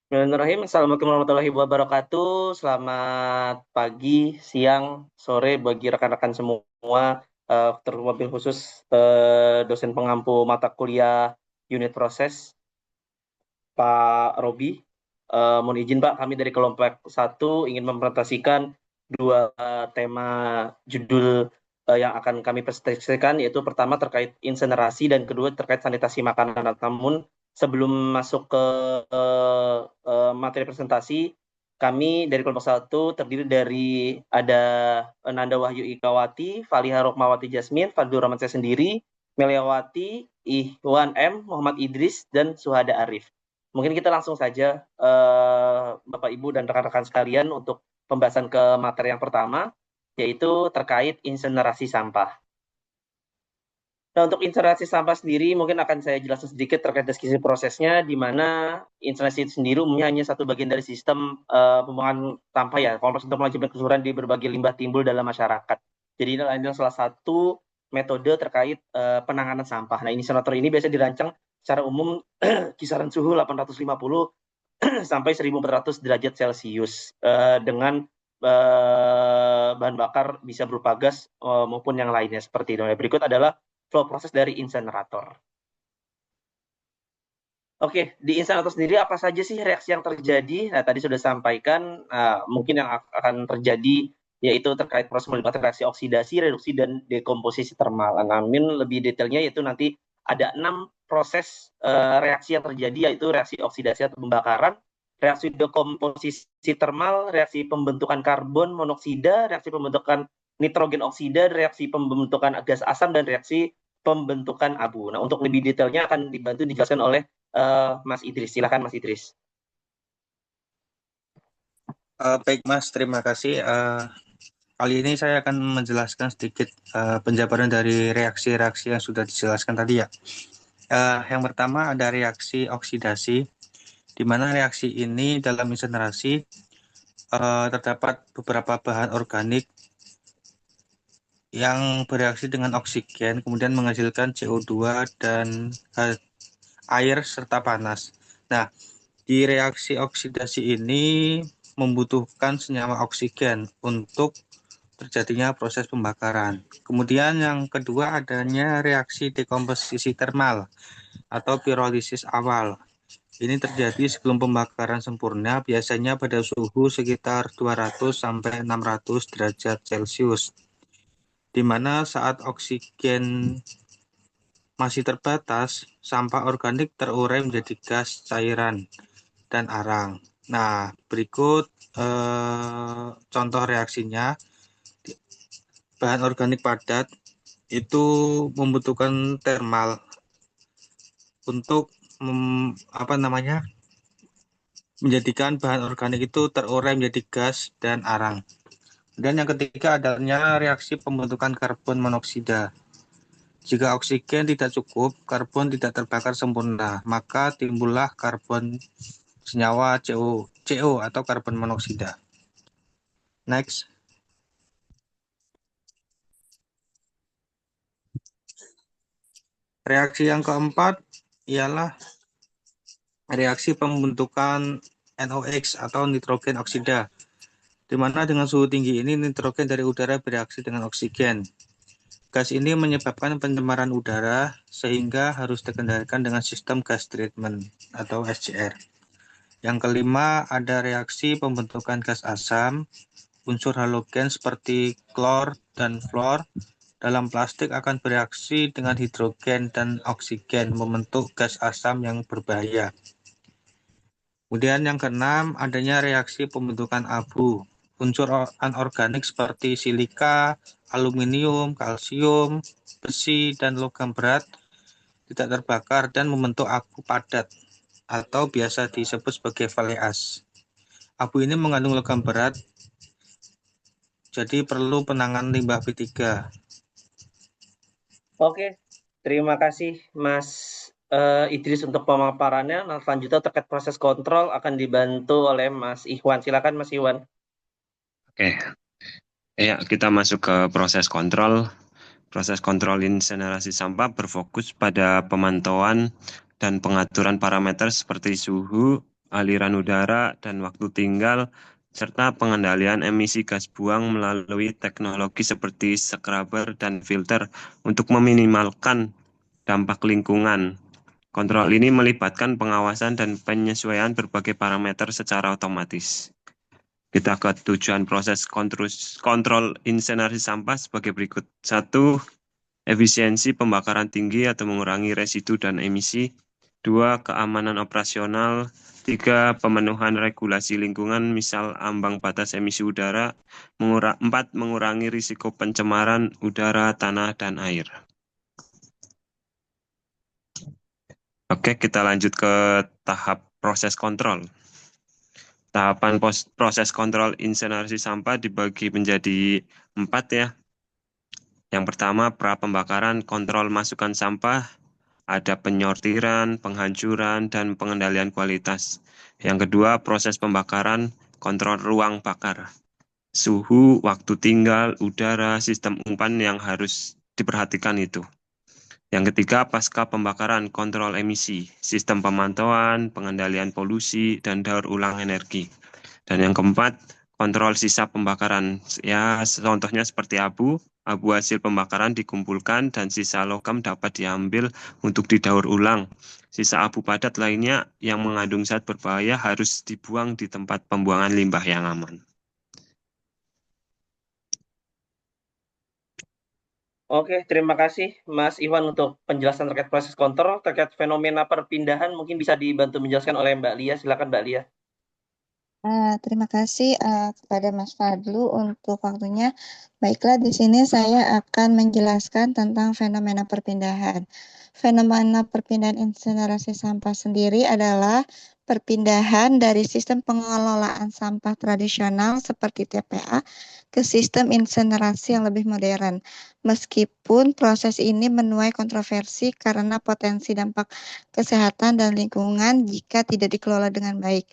Bismillahirrahmanirrahim. Assalamualaikum warahmatullahi wabarakatuh. Selamat pagi, siang, sore bagi rekan-rekan semua, terlebih khusus dosen pengampu mata kuliah unit proses, Pak Robi. Mohon izin Pak, kami dari kelompok satu ingin mempresentasikan dua tema judul yang akan kami presentasikan, yaitu pertama terkait insenerasi dan kedua terkait sanitasi makanan. Namun sebelum masuk ke materi presentasi, kami dari kelompok satu terdiri dari ada Nanda Wahyu Ikawati, Faliha Rokmawati Jasmine, Fadlur Rahman saya sendiri, Meliawati, Ihwan M, Muhammad Idris, dan Suhada Arif. Mungkin kita langsung saja, Bapak Ibu dan rekan-rekan sekalian, untuk pembahasan ke materi yang pertama, yaitu terkait insenerasi sampah. Nah, untuk insenerasi sampah sendiri mungkin akan saya jelaskan sedikit terkait deskripsi prosesnya, di mana insenerasi itu sendiri umumnya hanya satu bagian dari sistem pembuangan sampah ya, kompleks untuk manajemen keseluruhan di berbagai limbah timbul dalam masyarakat. Jadi ini adalah salah satu metode terkait penanganan sampah. Nah, insinerator ini biasanya dirancang secara umum kisaran suhu 850 sampai 1400 derajat Celcius dengan bahan bakar bisa berupa gas maupun yang lainnya seperti itu. Berikut adalah flow proses dari insenerator. Oke, di insenerator sendiri apa saja sih reaksi yang terjadi? Nah, tadi sudah sampaikan, mungkin yang akan terjadi yaitu terkait proses melibatkan reaksi oksidasi, reduksi, dan dekomposisi termal. Namun lebih detailnya yaitu nanti ada 6 proses reaksi yang terjadi, yaitu reaksi oksidasi atau pembakaran, reaksi dekomposisi termal, reaksi pembentukan karbon monoksida, reaksi pembentukan nitrogen oksida, reaksi pembentukan gas asam, dan reaksi pembentukan abu. Nah, untuk lebih detailnya akan dibantu dijelaskan oleh Mas Idris. Silakan Mas Idris. Baik Mas, terima kasih. Kali ini saya akan menjelaskan sedikit penjabaran dari reaksi-reaksi yang sudah dijelaskan tadi ya. Yang pertama ada reaksi oksidasi, di mana reaksi ini dalam insenerasi terdapat beberapa bahan organik yang bereaksi dengan oksigen, kemudian menghasilkan CO2 dan air serta panas. Nah, di reaksi oksidasi ini membutuhkan senyawa oksigen untuk terjadinya proses pembakaran. Kemudian yang kedua adanya reaksi dekomposisi termal atau pirolisis awal. Ini terjadi sebelum pembakaran sempurna, biasanya pada suhu sekitar 200 sampai 600 derajat Celcius, di mana saat oksigen masih terbatas, sampah organik terurai menjadi gas, cairan, dan arang. Nah, berikut contoh reaksinya. Bahan organik padat itu membutuhkan termal untuk menjadikan bahan organik itu terurai menjadi gas dan arang. Dan yang ketiga adanya reaksi pembentukan karbon monoksida. Jika oksigen tidak cukup, karbon tidak terbakar sempurna, maka timbullah karbon senyawa CO atau karbon monoksida. Next. Reaksi yang keempat ialah reaksi pembentukan NOx atau nitrogen oksida, di mana dengan suhu tinggi ini nitrogen dari udara bereaksi dengan oksigen. Gas ini menyebabkan pencemaran udara sehingga harus dikendalikan dengan sistem gas treatment atau SCR. Yang kelima ada reaksi pembentukan gas asam. Unsur halogen seperti klor dan fluor dalam plastik akan bereaksi dengan hidrogen dan oksigen membentuk gas asam yang berbahaya. Kemudian yang keenam adanya reaksi pembentukan abu. Unsur anorganik seperti silika, aluminium, kalsium, besi, dan logam berat tidak terbakar dan membentuk abu padat atau biasa disebut sebagai valley ash. Abu ini mengandung logam berat, jadi perlu penanganan limbah B3. Oke, terima kasih Mas Idris untuk pemaparannya. Nah, selanjutnya terkait proses kontrol akan dibantu oleh Mas Ikhwan. Silakan Mas Ikhwan. Oke, ya kita masuk ke proses kontrol. Proses kontrol insenerasi sampah berfokus pada pemantauan dan pengaturan parameter seperti suhu, aliran udara, dan waktu tinggal, serta pengendalian emisi gas buang melalui teknologi seperti scrubber dan filter untuk meminimalkan dampak lingkungan. Kontrol ini melibatkan pengawasan dan penyesuaian berbagai parameter secara otomatis. Kita ke tujuan proses kontrol insinerasi sampah sebagai berikut. 1. Efisiensi pembakaran tinggi atau mengurangi residu dan emisi. 2. Keamanan operasional. 3. Pemenuhan regulasi lingkungan, misal ambang batas emisi udara. 4. Mengurangi risiko pencemaran udara, tanah, dan air. Oke, kita lanjut ke tahap proses kontrol. Tahapan proses kontrol insinerasi sampah dibagi menjadi 4 ya. Yang pertama, pra pembakaran kontrol masukan sampah, ada penyortiran, penghancuran, dan pengendalian kualitas. Yang kedua, proses pembakaran, kontrol ruang bakar. Suhu, waktu tinggal, udara, sistem umpan yang harus diperhatikan itu. Yang ketiga, pasca pembakaran, kontrol emisi, sistem pemantauan, pengendalian polusi, dan daur ulang energi. Dan yang keempat, kontrol sisa pembakaran. Ya, contohnya seperti abu hasil pembakaran dikumpulkan dan sisa logam dapat diambil untuk didaur ulang. Sisa abu padat lainnya yang mengandung zat berbahaya harus dibuang di tempat pembuangan limbah yang aman. Oke, terima kasih Mas Iwan untuk penjelasan terkait proses kontrol, terkait fenomena perpindahan mungkin bisa dibantu menjelaskan oleh Mbak Lia. Silakan Mbak Lia. Terima kasih kepada Mas Fadlu untuk waktunya. Baiklah, di sini saya akan menjelaskan tentang fenomena perpindahan. Fenomena perpindahan insinerasi sampah sendiri adalah perpindahan dari sistem pengelolaan sampah tradisional seperti TPA ke sistem insinerasi yang lebih modern. Meskipun proses ini menuai kontroversi karena potensi dampak kesehatan dan lingkungan jika tidak dikelola dengan baik.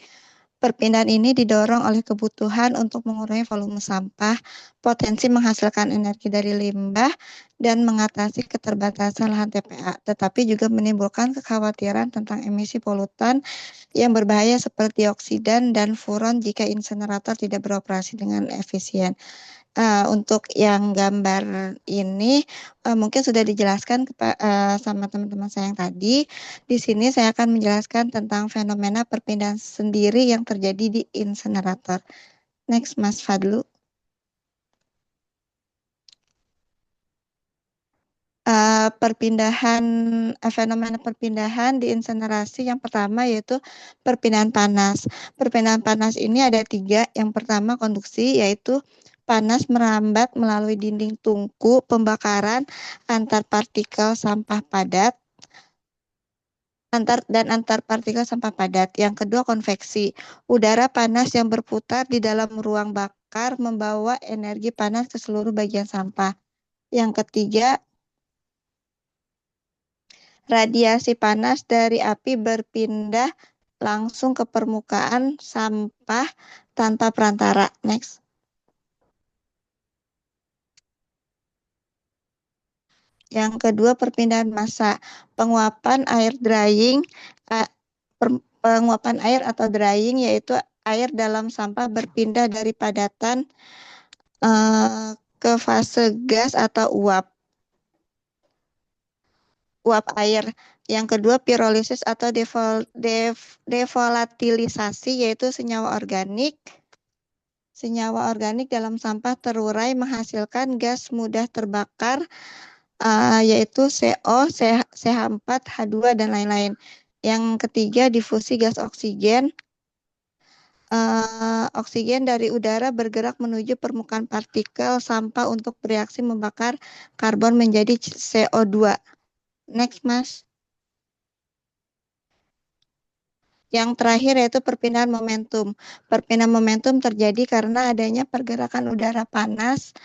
Perpindahan ini didorong oleh kebutuhan untuk mengurangi volume sampah, potensi menghasilkan energi dari limbah, dan mengatasi keterbatasan lahan TPA, tetapi juga menimbulkan kekhawatiran tentang emisi polutan yang berbahaya seperti dioksidan dan furon jika insinerator tidak beroperasi dengan efisien. Untuk yang gambar ini mungkin sudah dijelaskan sama teman-teman saya yang tadi. Di sini saya akan menjelaskan tentang fenomena perpindahan sendiri yang terjadi di insinerator. Next, Mas Fadlu. Fenomena perpindahan di insinerasi yang pertama yaitu perpindahan panas. Perpindahan panas ini ada 3. Yang pertama konduksi, yaitu panas merambat melalui dinding tungku pembakaran antar partikel sampah padat antar partikel sampah padat. Yang kedua konveksi, udara panas yang berputar di dalam ruang bakar membawa energi panas ke seluruh bagian sampah. Yang ketiga, radiasi panas dari api berpindah langsung ke permukaan sampah tanpa perantara. Next. Yang kedua, perpindahan massa. Penguapan air atau drying yaitu air dalam sampah berpindah dari padatan ke fase gas atau uap air. Yang kedua, pirolisis atau devolatilisasi, yaitu senyawa organik dalam sampah terurai menghasilkan gas mudah terbakar, yaitu CO, CH4, H2, dan lain-lain. Yang ketiga, difusi gas oksigen. Oksigen dari udara bergerak menuju permukaan partikel sampah untuk bereaksi membakar karbon menjadi CO2. Next, Mas. Yang terakhir yaitu perpindahan momentum. Perpindahan momentum terjadi karena adanya pergerakan udara panas,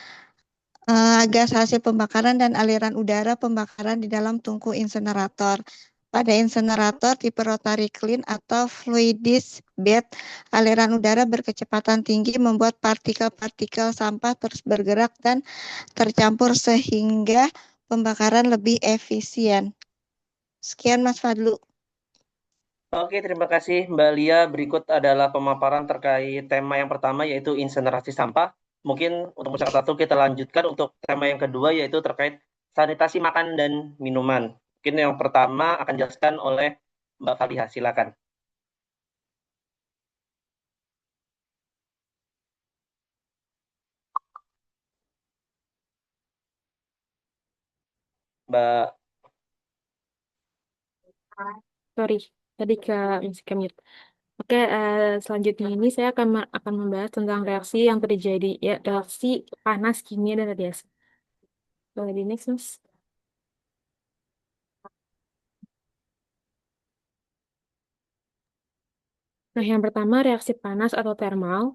gas hasil pembakaran, dan aliran udara pembakaran di dalam tungku insinerator. Pada insinerator tipe rotary kiln atau fluidized bed, aliran udara berkecepatan tinggi membuat partikel-partikel sampah terus bergerak dan tercampur sehingga pembakaran lebih efisien. Sekian Mas Fadlu. Oke, terima kasih Mbak Lia. Berikut adalah pemaparan terkait tema yang pertama yaitu insinerasi sampah. Mungkin untuk peserta satu kita lanjutkan untuk tema yang kedua yaitu terkait sanitasi makan dan minuman. Mungkin yang pertama akan dijelaskan oleh Mbak Faliha. Silakan. Mbak. Sorry, tadi masih ke mute. Oke, selanjutnya ini saya akan membahas tentang reaksi yang terjadi, ya, reaksi panas, kimia, dan radiasi. Boleh di next, Mas. Nah, yang pertama reaksi panas atau thermal.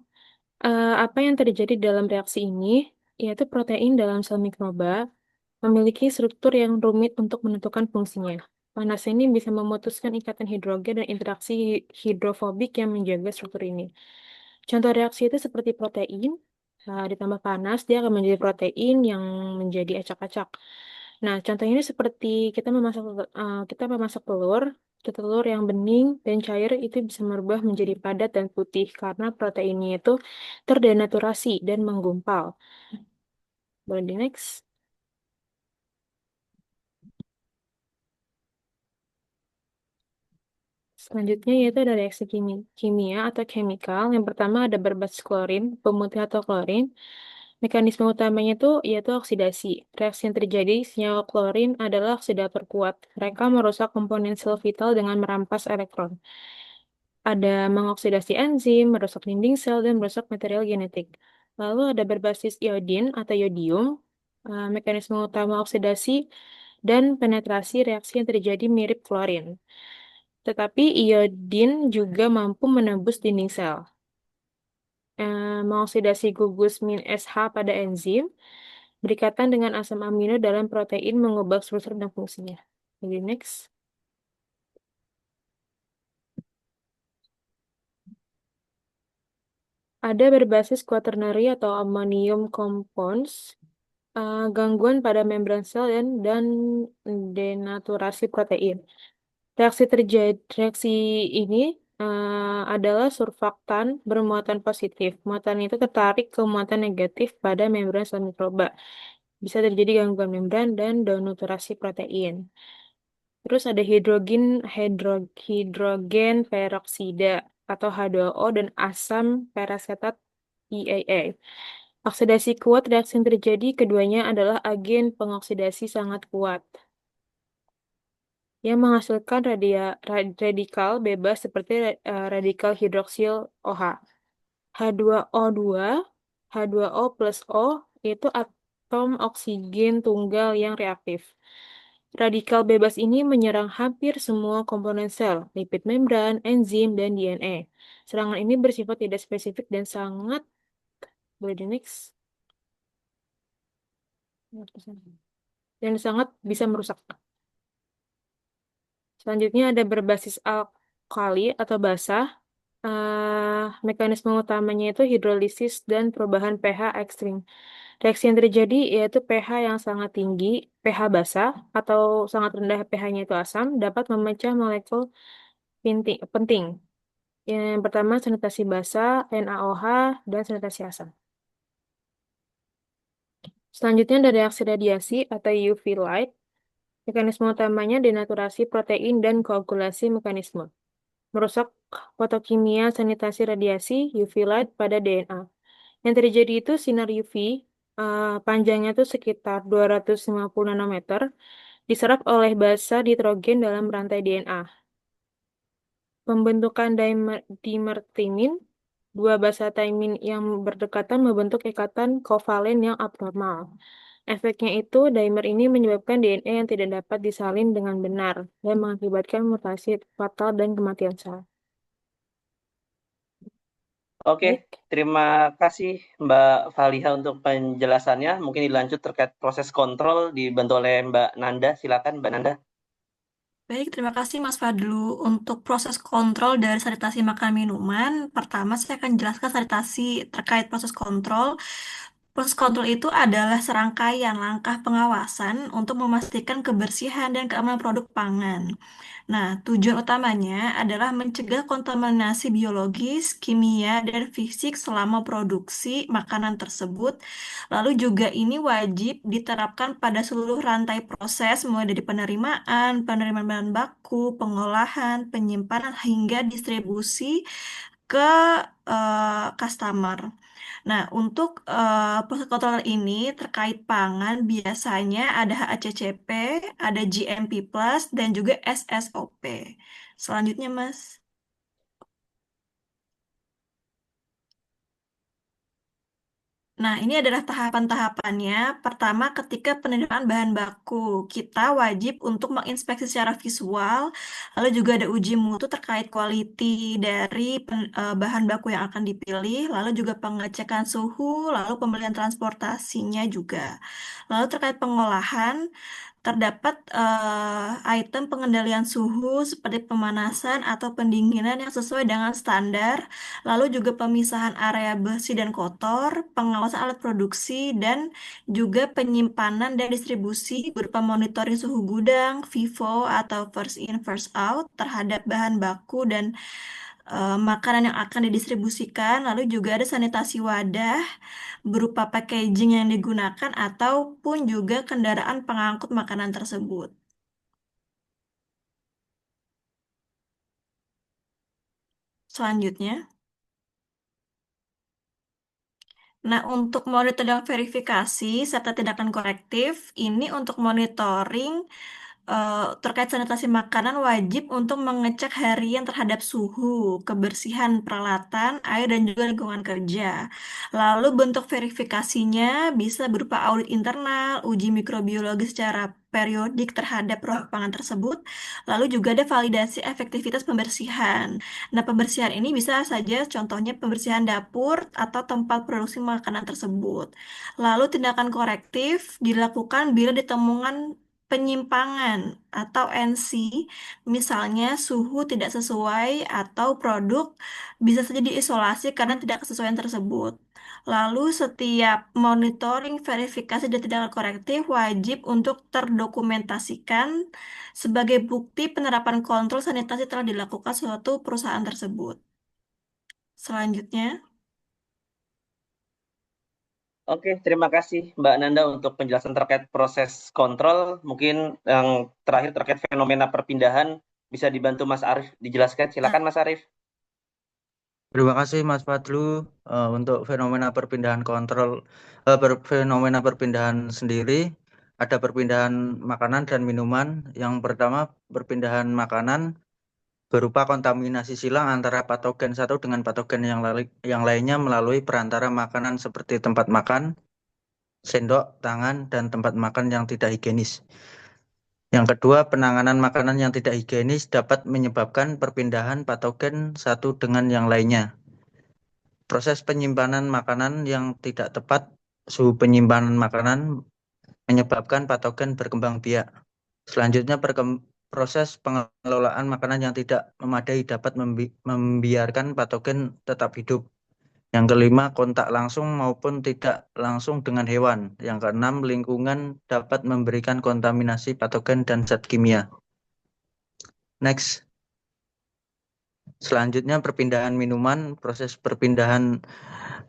Apa yang terjadi dalam reaksi ini, yaitu protein dalam sel mikroba memiliki struktur yang rumit untuk menentukan fungsinya. Panas ini bisa memutuskan ikatan hidrogen dan interaksi hidrofobik yang menjaga struktur ini. Contoh reaksi itu seperti protein, ditambah panas, dia akan menjadi protein yang menjadi acak-acak. Nah, contohnya ini seperti kita memasak telur, telur yang bening dan cair itu bisa merubah menjadi padat dan putih karena proteinnya itu terdenaturasi dan menggumpal. Boleh di next. Selanjutnya yaitu ada reaksi kimia atau chemical. Yang pertama ada berbasis klorin, pemutih atau klorin. Mekanisme utamanya itu yaitu oksidasi. Reaksi yang terjadi senyawa klorin adalah oksidator kuat. Mereka merusak komponen sel vital dengan merampas elektron. Ada mengoksidasi enzim, merusak dinding sel, dan merusak material genetik. Lalu ada berbasis iodin atau yodium. Mekanisme utama oksidasi dan penetrasi reaksi yang terjadi mirip klorin. Tetapi iodin juga mampu menembus dinding sel. Mengoksidasi gugus min SH pada enzim, berikatan dengan asam amino dalam protein mengubah struktur dan fungsinya. Jadi next. Ada berbasis quaternary atau ammonium compounds, gangguan pada membran sel dan denaturasi protein. Reaksi ini adalah surfaktan bermuatan positif. Muatan itu tertarik ke muatan negatif pada membran sel mikroba. Bisa terjadi gangguan membran dan denaturasi protein. Terus ada hidrogen peroksida atau H2O dan asam perasetat IAA. Oksidasi kuat reaksi yang terjadi keduanya adalah agen pengoksidasi sangat kuat yang menghasilkan radikal bebas seperti radikal hidroksil OH. H2O2, H2O plus O itu atom oksigen tunggal yang reaktif. Radikal bebas ini menyerang hampir semua komponen sel, lipid membran, enzim, dan DNA. Serangan ini bersifat tidak spesifik dan sangat, boleh di next, dan sangat bisa merusak. Selanjutnya ada berbasis alkali atau basah. Mekanisme utamanya itu hidrolisis dan perubahan pH ekstrim. Reaksi yang terjadi yaitu pH yang sangat tinggi, pH basah, atau sangat rendah pH-nya itu asam, dapat memecah molekul penting. Yang pertama sanitasi basah, NaOH, dan sanitasi asam. Selanjutnya ada reaksi radiasi atau UV light. Mekanisme utamanya denaturasi protein dan koagulasi mekanisme. Merusak fotokimia sanitasi radiasi UV light pada DNA. Yang terjadi itu sinar UV, panjangnya itu sekitar 250 nanometer, diserap oleh basa nitrogen dalam rantai DNA. Pembentukan dimertimin, dua basa timin yang berdekatan membentuk ikatan kovalen yang abnormal. Efeknya itu, dimer ini menyebabkan DNA yang tidak dapat disalin dengan benar dan mengakibatkan mutasi fatal dan kematian sel. Oke, terima kasih Mbak Faliha untuk penjelasannya. Mungkin dilanjut terkait proses kontrol dibantu oleh Mbak Nanda. Silakan Mbak Nanda. Baik, terima kasih Mas Fadlu. Untuk proses kontrol dari sanitasi makan minuman, pertama saya akan jelaskan sanitasi terkait proses kontrol. Proses kontrol itu adalah serangkaian langkah pengawasan untuk memastikan kebersihan dan keamanan produk pangan. Nah, tujuan utamanya adalah mencegah kontaminasi biologis, kimia, dan fisik selama produksi makanan tersebut. Lalu juga ini wajib diterapkan pada seluruh rantai proses, mulai dari penerimaan bahan baku, pengolahan, penyimpanan, hingga distribusi ke customer. Nah, untuk proses kontrol ini terkait pangan biasanya ada HACCP, ada GMP Plus, dan juga SSOP. Selanjutnya, Mas. Nah, ini adalah tahapan-tahapannya. Pertama, ketika penerimaan bahan baku, kita wajib untuk menginspeksi secara visual, lalu juga ada uji mutu terkait quality dari bahan baku yang akan dipilih, lalu juga pengecekan suhu, lalu pembelian transportasinya juga. Lalu terkait pengolahan, terdapat item pengendalian suhu seperti pemanasan atau pendinginan yang sesuai dengan standar, lalu juga pemisahan area bersih dan kotor, pengawasan alat produksi, dan juga penyimpanan dan distribusi berupa monitoring suhu gudang, FIFO atau first in first out terhadap bahan baku dan makanan yang akan didistribusikan, lalu juga ada sanitasi wadah berupa packaging yang digunakan ataupun juga kendaraan pengangkut makanan tersebut. Selanjutnya, nah untuk monitor dan verifikasi serta tindakan korektif, ini untuk monitoring terkait sanitasi makanan wajib untuk mengecek harian terhadap suhu, kebersihan peralatan, air, dan juga lingkungan kerja. Lalu bentuk verifikasinya bisa berupa audit internal, uji mikrobiologi secara periodik terhadap produk pangan tersebut, lalu juga ada validasi efektivitas pembersihan. Nah, pembersihan ini bisa saja contohnya pembersihan dapur atau tempat produksi makanan tersebut. Lalu tindakan korektif dilakukan bila ditemukan penyimpangan atau NC, misalnya suhu tidak sesuai atau produk bisa saja diisolasi karena tidak kesesuaian tersebut. Lalu setiap monitoring, verifikasi, dan tindakan korektif wajib untuk terdokumentasikan sebagai bukti penerapan kontrol sanitasi telah dilakukan suatu perusahaan tersebut. Selanjutnya. Oke, terima kasih Mbak Nanda untuk penjelasan terkait proses kontrol. Mungkin yang terakhir terkait fenomena perpindahan bisa dibantu Mas Arief dijelaskan. Silakan Mas Arief. Terima kasih Mas Fadlu untuk fenomena perpindahan fenomena perpindahan sendiri. Ada perpindahan makanan dan minuman. Yang pertama, perpindahan makanan berupa kontaminasi silang antara patogen satu dengan patogen yang lainnya melalui perantara makanan seperti tempat makan, sendok, tangan, dan tempat makan yang tidak higienis. Yang kedua, penanganan makanan yang tidak higienis dapat menyebabkan perpindahan patogen satu dengan yang lainnya. Proses penyimpanan makanan yang tidak tepat, suhu penyimpanan makanan menyebabkan patogen berkembang biak. Selanjutnya, proses pengelolaan makanan yang tidak memadai dapat membiarkan patogen tetap hidup. Yang kelima, kontak langsung maupun tidak langsung dengan hewan. Yang keenam, lingkungan dapat memberikan kontaminasi patogen dan zat kimia. Next. Selanjutnya, perpindahan minuman. Proses perpindahan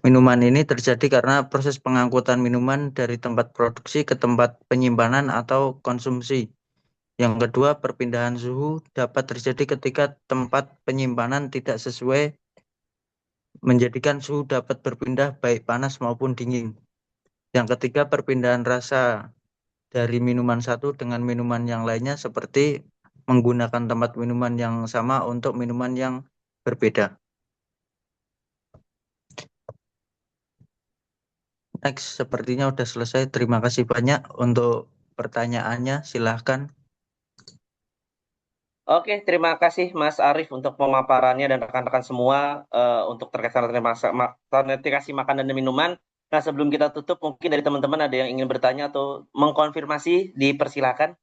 minuman ini terjadi karena proses pengangkutan minuman dari tempat produksi ke tempat penyimpanan atau konsumsi. Yang kedua, perpindahan suhu dapat terjadi ketika tempat penyimpanan tidak sesuai, menjadikan suhu dapat berpindah baik panas maupun dingin. Yang ketiga, perpindahan rasa dari minuman satu dengan minuman yang lainnya seperti menggunakan tempat minuman yang sama untuk minuman yang berbeda. Next, sepertinya sudah selesai. Terima kasih banyak untuk pertanyaannya. Silahkan. Oke, terima kasih Mas Arief untuk pemaparannya dan rekan-rekan semua untuk terkait sanitasi makanan dan minuman. Nah, sebelum kita tutup, mungkin dari teman-teman ada yang ingin bertanya atau mengkonfirmasi, dipersilakan.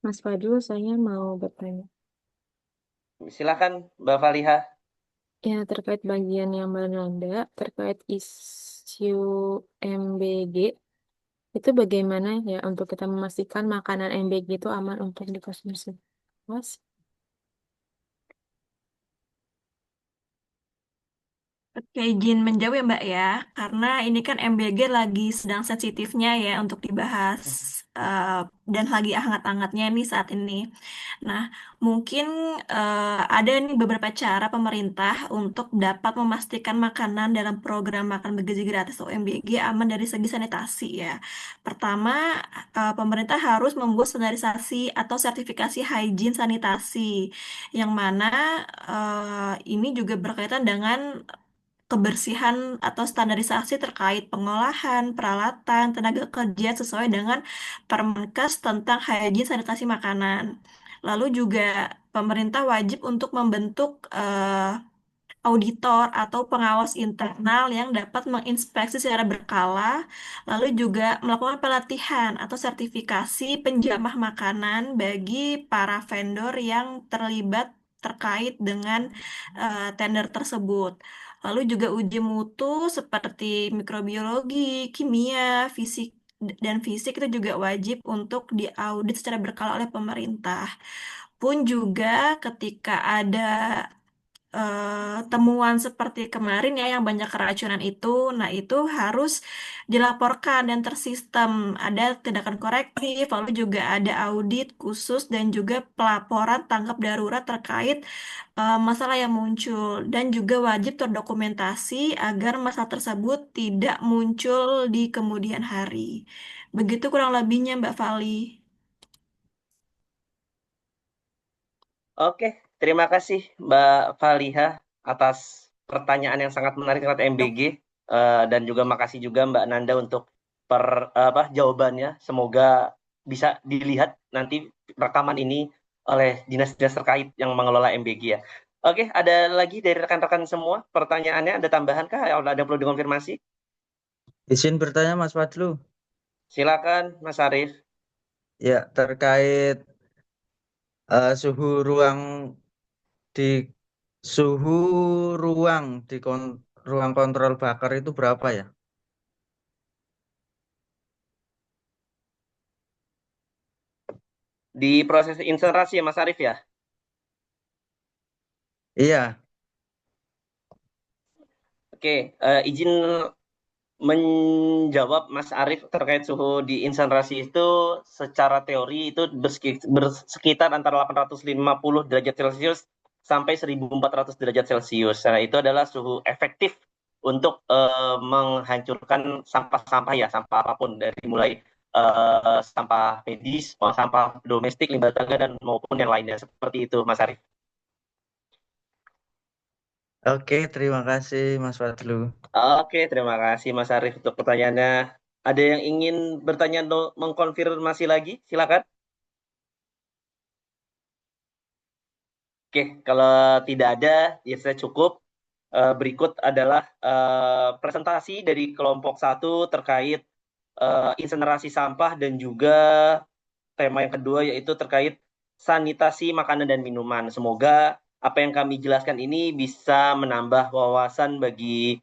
Mas Fadlu, saya mau bertanya. Silakan Mbak Faliha. Ya, terkait bagian yang Mbak Nanda, terkait isu MBG, itu bagaimana ya untuk kita memastikan makanan MBG itu aman untuk dikonsumsi? Mas? Oke, izin menjawab ya Mbak ya, karena ini kan MBG lagi sedang sensitifnya ya untuk dibahas eh, dan lagi hangat-hangatnya nih saat ini. Nah, mungkin ada nih beberapa cara pemerintah untuk dapat memastikan makanan dalam program makan bergizi gratis atau MBG aman dari segi sanitasi ya. Pertama, pemerintah harus membuat standarisasi atau sertifikasi hygiene sanitasi, yang mana ini juga berkaitan dengan kebersihan atau standarisasi terkait pengolahan, peralatan, tenaga kerja sesuai dengan Permenkes tentang hygiene sanitasi makanan. Lalu juga pemerintah wajib untuk membentuk auditor atau pengawas internal yang dapat menginspeksi secara berkala, lalu juga melakukan pelatihan atau sertifikasi penjamah makanan bagi para vendor yang terlibat terkait dengan tender tersebut. Lalu juga uji mutu seperti mikrobiologi, kimia, fisik, dan fisik itu juga wajib untuk diaudit secara berkala oleh pemerintah. Pun juga ketika ada temuan seperti kemarin ya yang banyak keracunan itu, nah itu harus dilaporkan dan tersistem. Ada tindakan korektif, lalu juga ada audit khusus dan juga pelaporan tanggap darurat terkait masalah yang muncul dan juga wajib terdokumentasi agar masalah tersebut tidak muncul di kemudian hari. Begitu kurang lebihnya Mbak Fali. Oke, terima kasih Mbak Faliha atas pertanyaan yang sangat menarik terkait MBG. Dan juga makasih juga Mbak Nanda untuk jawabannya. Semoga bisa dilihat nanti rekaman ini oleh dinas-dinas terkait yang mengelola MBG ya. Oke, ada lagi dari rekan-rekan semua pertanyaannya, ada tambahan kah? Ada yang perlu dikonfirmasi? Izin bertanya Mas Fadlu, Silakan Mas Arief. ya terkait suhu ruang di suhu ruang di ruang kontrol bakar itu berapa ya? Di proses insenerasi ya Mas Arief ya? Iya, Oke, izin menjawab Mas Arief terkait suhu di insenerasi itu secara teori itu bersekitar antara 850 derajat Celcius sampai 1400 derajat Celcius. Nah, itu adalah suhu efektif untuk menghancurkan sampah-sampah ya, sampah apapun dari mulai sampah medis, sampah domestik, limbah tangga dan maupun yang lainnya seperti itu Mas Arief. oke, terima kasih Mas Fadlu. Oke, terima kasih Mas Arief untuk pertanyaannya. Ada yang ingin bertanya atau mengkonfirmasi lagi? Silakan. Oke, kalau tidak ada, ya saya cukup. Berikut adalah presentasi dari kelompok 1 terkait insenerasi sampah dan juga tema yang kedua yaitu terkait sanitasi makanan dan minuman. Semoga apa yang kami jelaskan ini bisa menambah wawasan bagi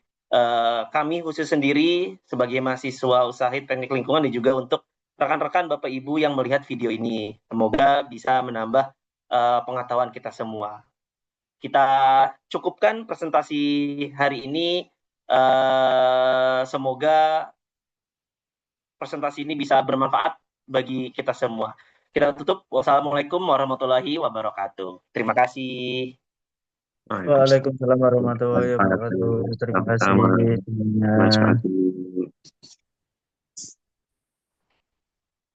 kami khusus sendiri sebagai mahasiswa usaha teknik lingkungan dan juga untuk rekan-rekan Bapak Ibu yang melihat video ini. Semoga bisa menambah pengetahuan kita semua. Kita cukupkan presentasi hari ini. Semoga presentasi ini bisa bermanfaat bagi kita semua. Kita tutup. Wassalamualaikum warahmatullahi wabarakatuh. Terima kasih. Waalaikumsalam warahmatullahi wabarakatuh. Terima kasih Sama-sama, semuanya. Mas Fadlu.